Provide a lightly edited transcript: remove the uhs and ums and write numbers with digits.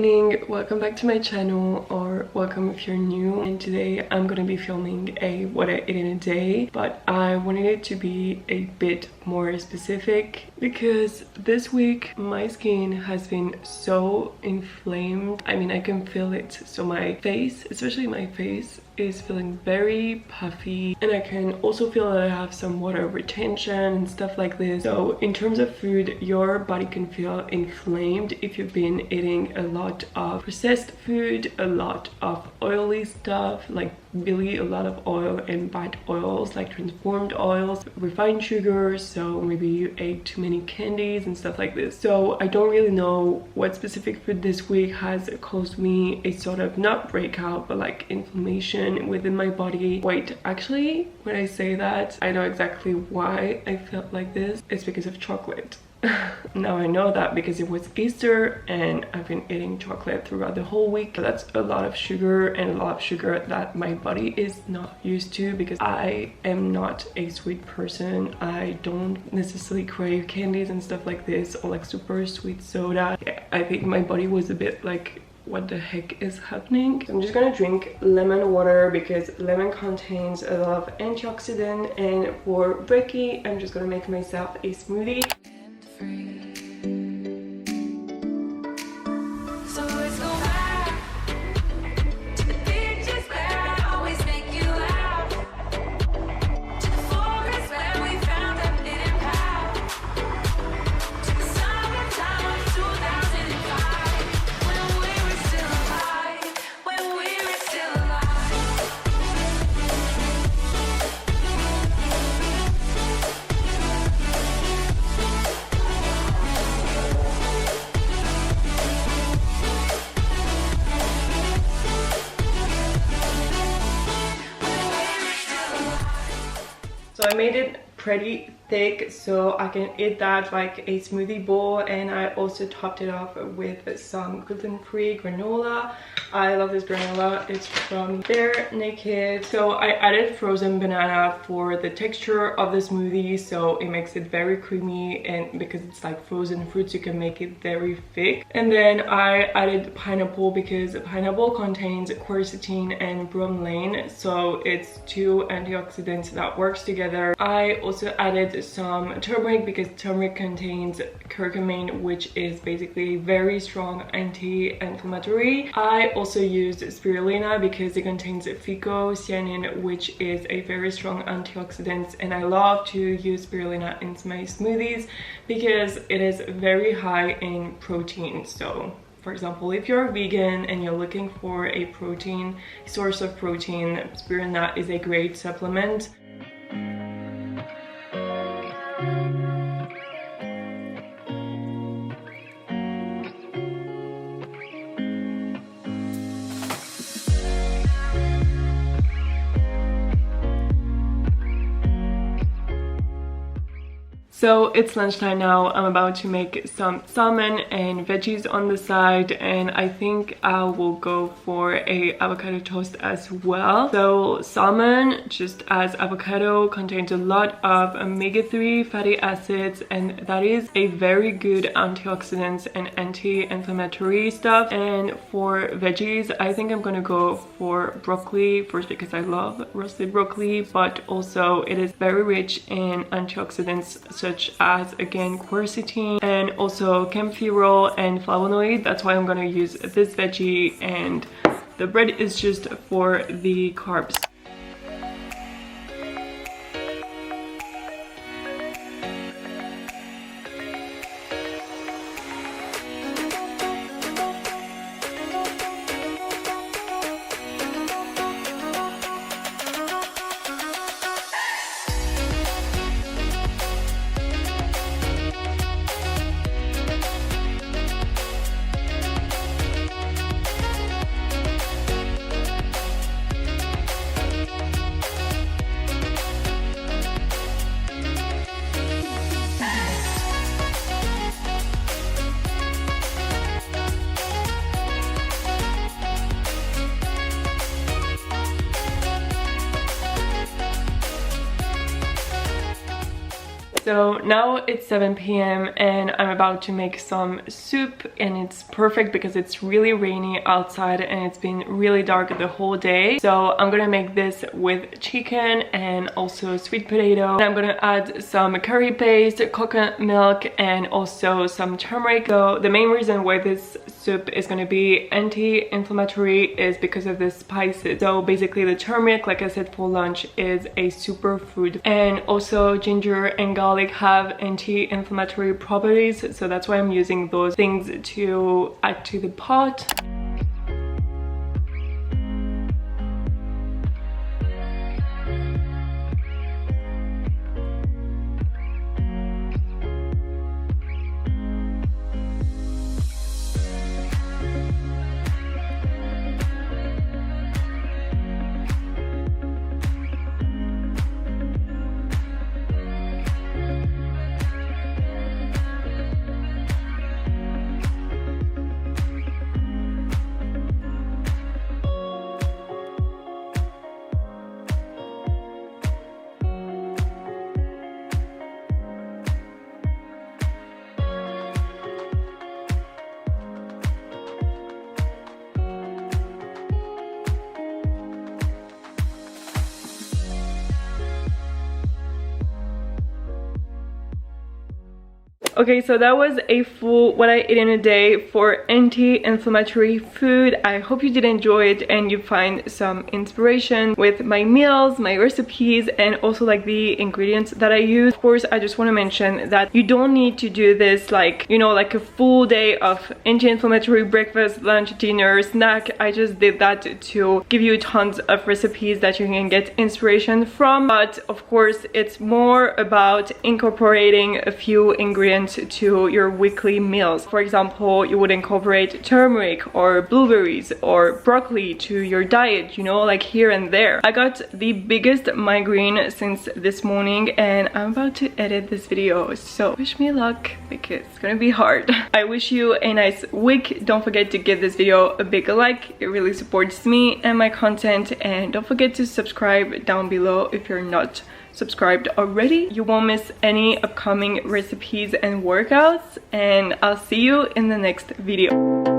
evening, welcome back to my channel, or welcome if you're new. And today I'm gonna be filming a what I ate in a day, but I wanted it to be a bit more specific because this week my skin has been so inflamed. I mean, I can feel it. So my face, especially my face, is feeling very puffy, and I can also feel that I have some water retention and stuff like this. So in terms of food, your body can feel inflamed if you've been eating a lot of processed food, a lot of oily stuff, like really a lot of oil and bad oils like transformed oils, refined sugars. So maybe you ate too many candies and stuff like this. So I don't really know what specific food this week has caused me a sort of, not breakout, but like inflammation within my body. Wait, actually, when I say that, I know exactly why I felt like this. It's because of chocolate. Now I know that because it was Easter and I've been eating chocolate throughout the whole week. That's a lot of sugar, and a lot of sugar that my body is not used to because I am not a sweet person. I don't necessarily crave candies and stuff like this, or like super sweet soda. I think my body was a bit like, what the heck is happening? So I'm just gonna drink lemon water because lemon contains a lot of antioxidant, and for brekkie I'm just gonna make myself a smoothie. So I made it pretty thick so I can eat that like a smoothie bowl, and I also topped it off with some gluten-free granola. I love this granola. It's from Bare Naked. So I added frozen banana for the texture of the smoothie, so it makes it very creamy, and because it's like frozen fruits, you can make it very thick. And then I added pineapple because pineapple contains quercetin and bromelain, so it's two antioxidants that works together. I also added some turmeric because turmeric contains curcumin, which is basically a very strong anti-inflammatory. I also used spirulina because it contains phycocyanin, which is a very strong antioxidant, and I love to use spirulina in my smoothies because it is very high in protein. So for example, if you're vegan and you're looking for a protein source of protein, spirulina is a great supplement. So it's lunchtime now. I'm about to make some salmon and veggies on the side, and I think I will go for a avocado toast as well. So salmon, just as avocado, contains a lot of omega-3 fatty acids, and that is a very good antioxidant and anti-inflammatory stuff. And for veggies, I think I'm gonna go for broccoli first because I love roasted broccoli, but also it is very rich in antioxidants such as, again, quercetin and also camphorol and flavonoid. That's why I'm gonna use this veggie, and the bread is just for the carbs. So now it's 7 p.m. and I'm about to make some soup, and it's perfect because it's really rainy outside and it's been really dark the whole day. So I'm gonna make this with chicken and also sweet potato. And I'm gonna add some curry paste, coconut milk, and also some turmeric. So the main reason why this soup is gonna be anti-inflammatory is because of the spices. So basically the turmeric, like I said, for lunch is a superfood, and also ginger and garlic have anti-inflammatory properties, so that's why I'm using those things to add to the pot. Okay, so that was a full what I ate in a day for anti-inflammatory food. I hope you did enjoy it and you find some inspiration with my meals, my recipes, and also like the ingredients that I use. Of course, I just want to mention that you don't need to do this like, you know, like a full day of anti-inflammatory breakfast, lunch, dinner, snack. I just did that to give you tons of recipes that you can get inspiration from. But of course, it's more about incorporating a few ingredients to your weekly meals. For example, you would incorporate turmeric or blueberries or broccoli to your diet, you know, like here and there. I got the biggest migraine since this morning and I'm about to edit this video, so wish me luck because it's gonna be hard. I wish you a nice week. Don't forget to give this video a big like, it really supports me and my content, and don't forget to subscribe down below if you're not subscribed already. You won't miss any upcoming recipes and workouts, and I'll see you in the next video.